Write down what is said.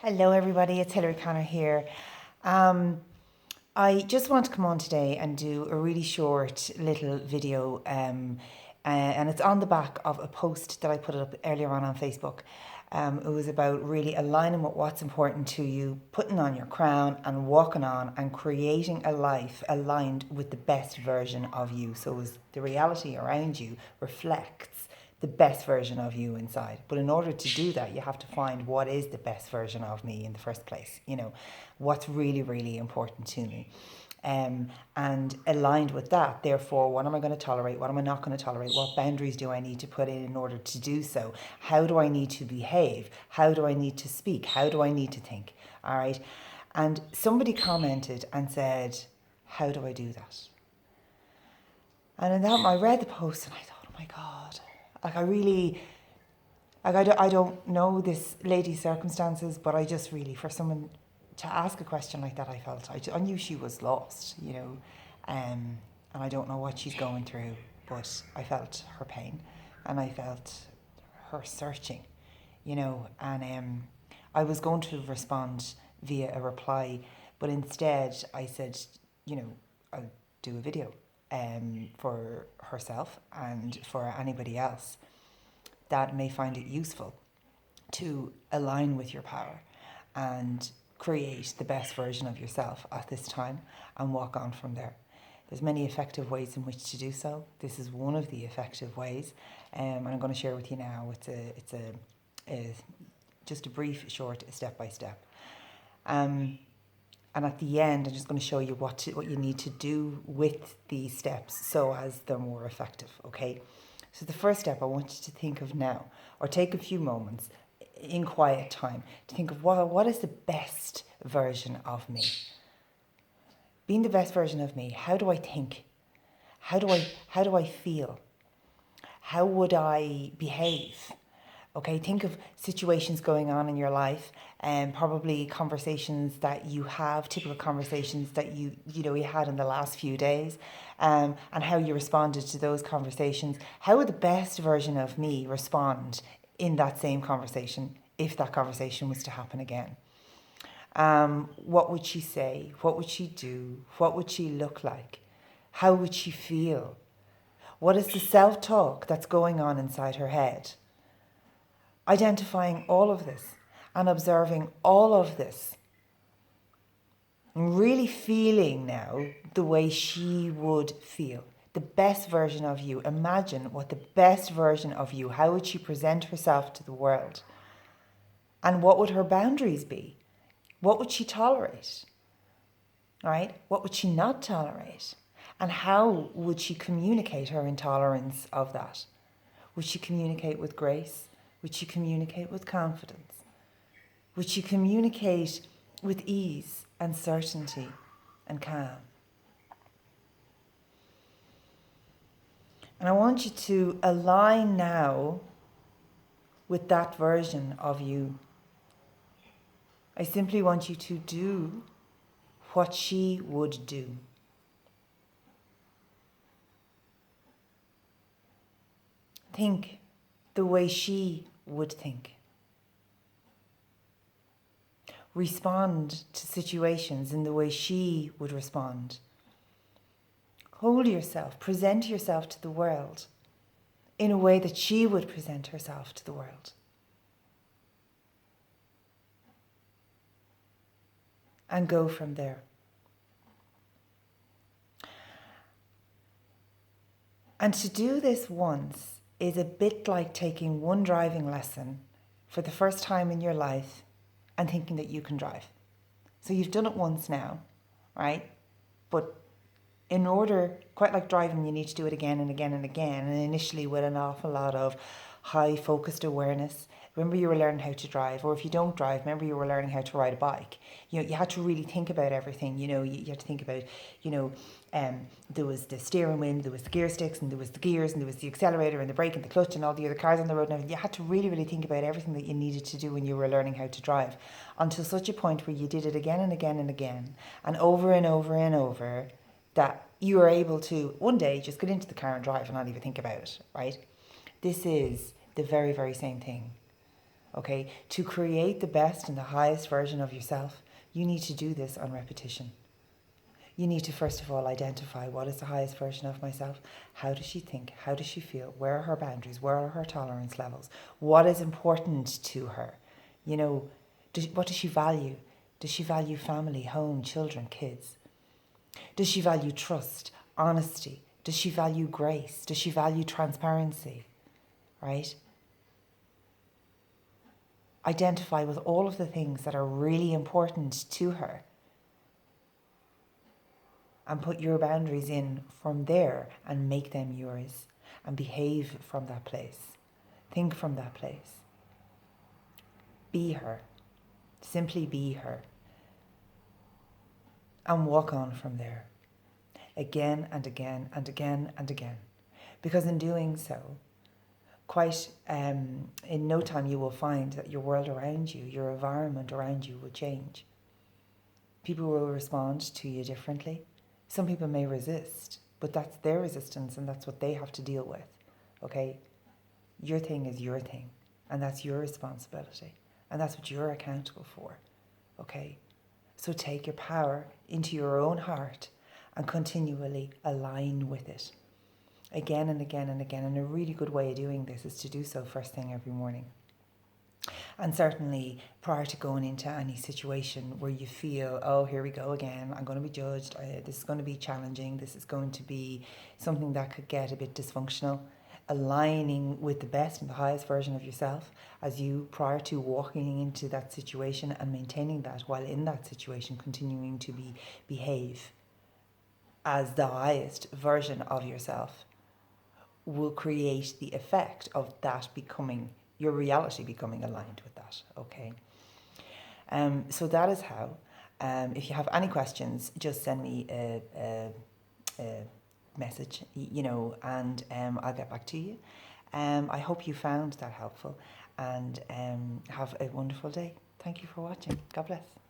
Hello, everybody. It's Hilary Connor here. Um, I just want to come on today and do a really short little video, and it's on the back of a post that I put up earlier on Facebook. It was about really aligning with what's important to you, putting on your crown and walking on and creating a life aligned with the best version of you. So as the reality around you reflects the best version of you inside. But in order to do that, you have to find what is the best version of me in the first place. What's really, really important to me. And aligned with that, therefore, what am I going to tolerate? What am I not going to tolerate? What boundaries do I need to put in order to do so? How do I need to behave? How do I need to speak? How do I need to think? All right. And somebody commented and said, how do I do that? And in that, I read the post and I thought, oh my God, I don't know this lady's circumstances, but I just really, for someone to ask a question like that, I knew she was lost, and I don't know what she's going through, but I felt her pain, and I felt her searching, and I was going to respond via a reply, but instead I said, I'll do a video for herself and for anybody else that may find it useful to align with your power and create the best version of yourself at this time and walk on from there. There's many effective ways in which to do so. This is one of the effective ways, and I'm going to share with you now. It's just a brief, short, step by step. And at the end, I'm just going to show you what you need to do with these steps so as they're more effective. Okay. So the first step I want you to think of now, or take a few moments in quiet time to think of what is the best version of me. Being the best version of me, how do I think? How do I feel? How would I behave? Okay, think of situations going on in your life and probably conversations that you have, typical conversations that you had in the last few days, and how you responded to those conversations. How would the best version of me respond in that same conversation if that conversation was to happen again? What would she say? What would she do? What would she look like? How would she feel? What is the self-talk that's going on inside her head? Identifying all of this and observing all of this. And really feeling now the way she would feel. The best version of you. Imagine what the best version of you, how would she present herself to the world? And what would her boundaries be? What would she tolerate? Right? What would she not tolerate? And how would she communicate her intolerance of that? Would she communicate with grace? Would she communicate with confidence? Would she communicate with ease and certainty and calm? And I want you to align now with that version of you. I simply want you to do what she would do. Think the way she would think. Respond to situations in the way she would respond. Hold yourself, present yourself to the world in a way that she would present herself to the world. And go from there. And to do this once is a bit like taking one driving lesson for the first time in your life and thinking that you can drive. So you've done it once now, right? But in order, quite like driving, you need to do it again and again and again, and initially with an awful lot of high focused awareness. Remember you were learning how to drive, or if you don't drive, remember you were learning how to ride a bike. You had to really think about everything. You had to think about, there was the steering wheel, there was the gear sticks, and there was the gears, and there was the accelerator and the brake and the clutch and all the other cars on the road and everything. You had to really, really think about everything that you needed to do when you were learning how to drive, until such a point where you did it again and again and again, and over and over and over, that you are able to one day just get into the car and drive and not even think about it, right? This is the very, very same thing. Okay, to create the best and the highest version of yourself, you need to do this on repetition. You need to first of all identify, what is the highest version of myself? How does she think? How does she feel? Where are her boundaries? Where are her tolerance levels? What is important to her? You know, what does she value? Does she value family, home, children, kids? Does she value trust, honesty? Does she value grace? Does she value transparency? Right? Identify with all of the things that are really important to her and put your boundaries in from there and make them yours and behave from that place. Think from that place. Be her. Simply be her. And walk on from there. Again and again and again and again. Because in doing so, quite in no time you will find that your world around you, your environment around you will change. People will respond to you differently. Some people may resist, but that's their resistance and that's what they have to deal with, okay? Your thing is your thing, and that's your responsibility, and that's what you're accountable for, okay? So take your power into your own heart and continually align with it. Again and again and again, and a really good way of doing this is to do so first thing every morning. And certainly prior to going into any situation where you feel, oh, here we go again, I'm going to be judged, this is going to be challenging, this is going to be something that could get a bit dysfunctional, aligning with the best and the highest version of yourself as you, prior to walking into that situation and maintaining that while in that situation, continuing to behave as the highest version of yourself, will create the effect of that becoming your reality, becoming aligned with that, okay? So that is how. If you have any questions, just send me a message, you know, and I'll get back to you. I hope you found that helpful, and have a wonderful day. Thank you for watching. God bless.